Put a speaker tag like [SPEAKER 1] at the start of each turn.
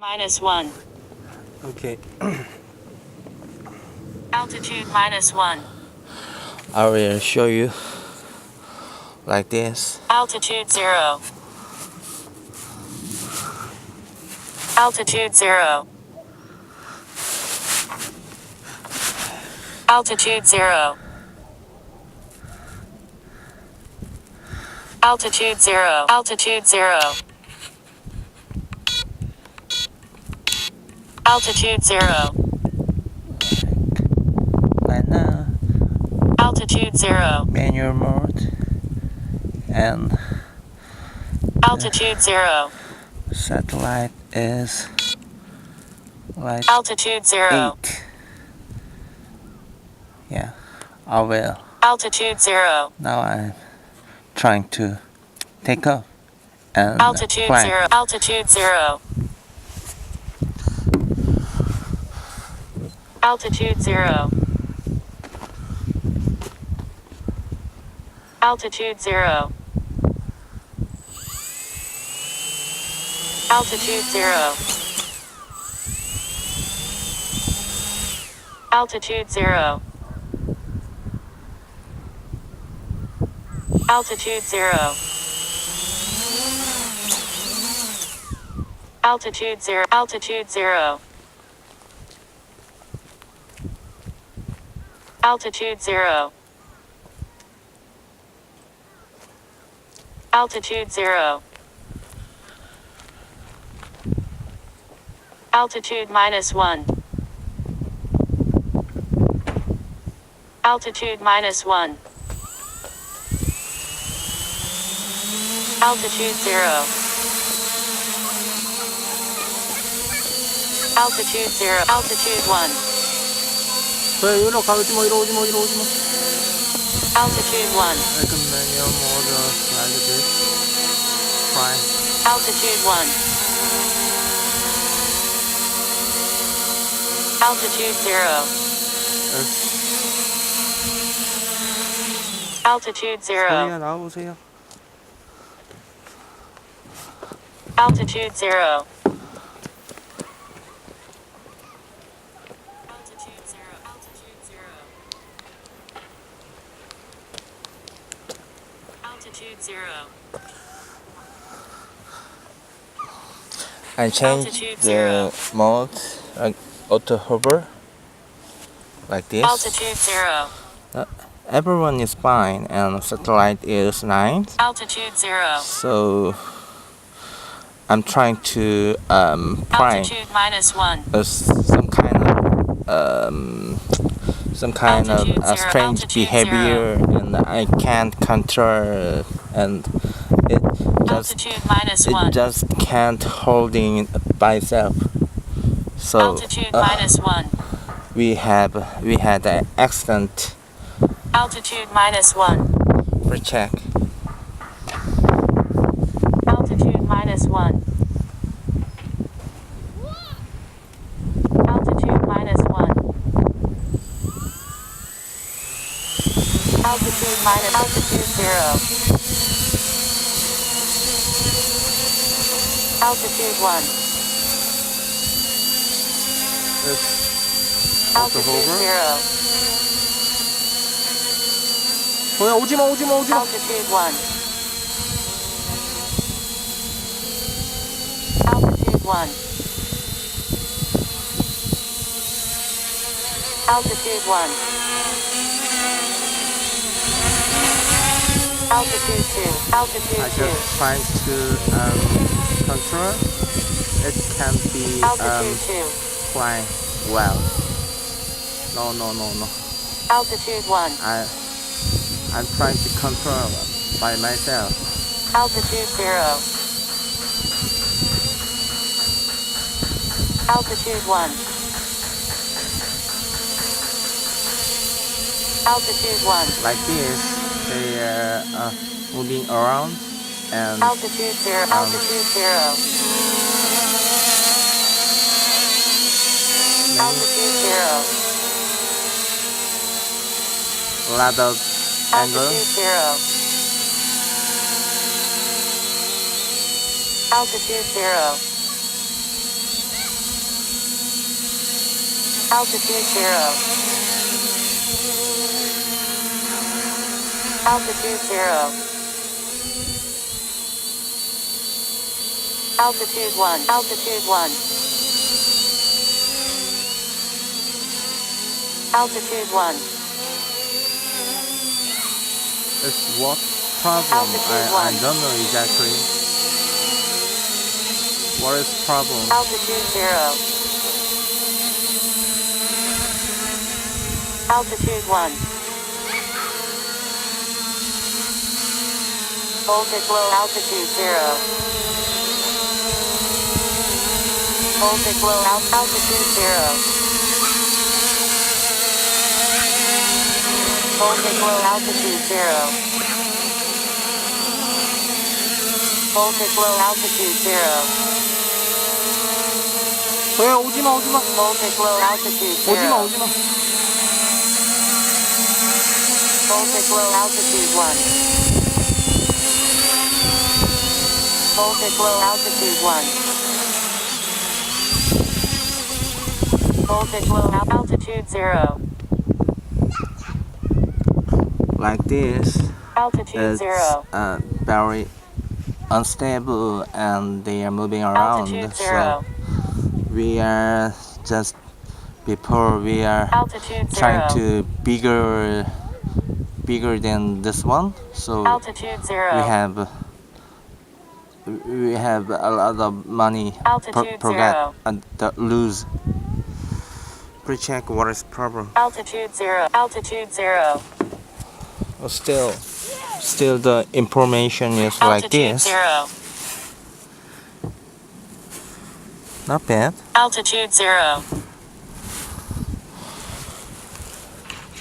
[SPEAKER 1] -1.
[SPEAKER 2] Okay.
[SPEAKER 1] Altitude -1.
[SPEAKER 2] I will show you like this.
[SPEAKER 1] Altitude 0. Altitude 0. Altitude 0. Altitude 0. Altitude 0. Altitude 0.
[SPEAKER 2] Right now,
[SPEAKER 1] Altitude 0.
[SPEAKER 2] manual mode and
[SPEAKER 1] Altitude 0.
[SPEAKER 2] satellite is like
[SPEAKER 1] Altitude 0.
[SPEAKER 2] 8. Yeah, I will.
[SPEAKER 1] Altitude 0.
[SPEAKER 2] Now I'm trying to take off and
[SPEAKER 1] Altitude
[SPEAKER 2] fly.
[SPEAKER 1] 0. Altitude 0. Altitude 0. Altitude 0. Altitude 0. Altitude 0. Altitude 0. Altitude 0. Altitude 0. Altitude 0. Altitude 0. Altitude -1. Altitude -1. Altitude 0. Altitude 0. Altitude 1.
[SPEAKER 2] 이리로 가오지 마, 이리로 오지 마.
[SPEAKER 1] Altitude 1.
[SPEAKER 2] Like a manual mode like this. Fly.
[SPEAKER 1] Altitude 1. Altitude 0. Altitude 0.
[SPEAKER 2] 소리가 나와보세요.
[SPEAKER 1] Altitude 0. Altitude 0. Altitude 0. Altitude 0.
[SPEAKER 2] I changed
[SPEAKER 1] Altitude
[SPEAKER 2] the mode, like auto hover, like this.
[SPEAKER 1] Altitude 0.
[SPEAKER 2] Everyone is fine, and satellite is 9.
[SPEAKER 1] Altitude 0.
[SPEAKER 2] So I'm trying to find
[SPEAKER 1] Altitude -1.
[SPEAKER 2] some kind of
[SPEAKER 1] Altitude 0,
[SPEAKER 2] strange
[SPEAKER 1] altitude
[SPEAKER 2] behavior, and I can't control, and it
[SPEAKER 1] Altitude -1.
[SPEAKER 2] just can't holding by itself. So
[SPEAKER 1] Altitude -1.
[SPEAKER 2] we had an accident.
[SPEAKER 1] Altitude -1.
[SPEAKER 2] For check.
[SPEAKER 1] Altitude -1. Altitude -1. Altitude altitude 0. Altitude 1. Altitude 0.
[SPEAKER 2] 오지마.
[SPEAKER 1] Altitude 1. Altitude 1. Altitude 1. Altitude 2. Altitude
[SPEAKER 2] I
[SPEAKER 1] 2.
[SPEAKER 2] just trying to control. It can be
[SPEAKER 1] Altitude 2.
[SPEAKER 2] flying well. No.
[SPEAKER 1] Altitude 1.
[SPEAKER 2] I'm trying to control by myself.
[SPEAKER 1] Altitude 0. Altitude 1. Altitude 1.
[SPEAKER 2] Like this, they are moving around and
[SPEAKER 1] Altitude 0. Altitude 0. Altitude 0.
[SPEAKER 2] a lot of angle.
[SPEAKER 1] Altitude 0. Altitude 0. Altitude 0. Altitude 0. Altitude 1. Altitude 1. Altitude 1.
[SPEAKER 2] It's what problem?
[SPEAKER 1] Altitude
[SPEAKER 2] I
[SPEAKER 1] 1.
[SPEAKER 2] don't know exactly. What is problem?
[SPEAKER 1] Altitude 0. Altitude 1. Voltage low. Altitude 0. Voltage low. Altitude 0. Voltage low. Altitude 0. Voltage low. Altitude 0.
[SPEAKER 2] 소야 오지마 오지마
[SPEAKER 1] Voltage low. Altitude 0.
[SPEAKER 2] 오지마 오지마.
[SPEAKER 1] Voltage low. Altitude 1. Voltage low. Altitude 1. Voltage low. Altitude 0.
[SPEAKER 2] Like this.
[SPEAKER 1] Altitude 0.
[SPEAKER 2] It's very unstable and they are moving around.
[SPEAKER 1] Altitude
[SPEAKER 2] So
[SPEAKER 1] 0.
[SPEAKER 2] we are just before we are
[SPEAKER 1] Altitude 0.
[SPEAKER 2] trying to bigger than this one. So
[SPEAKER 1] Altitude 0.
[SPEAKER 2] we have a lot of money
[SPEAKER 1] Altitude
[SPEAKER 2] forget
[SPEAKER 1] 0.
[SPEAKER 2] and lose. Please check what is problem.
[SPEAKER 1] Altitude 0. Altitude 0.
[SPEAKER 2] Still the information is like
[SPEAKER 1] Altitude
[SPEAKER 2] this.
[SPEAKER 1] 0.
[SPEAKER 2] Not bad.
[SPEAKER 1] Altitude 0.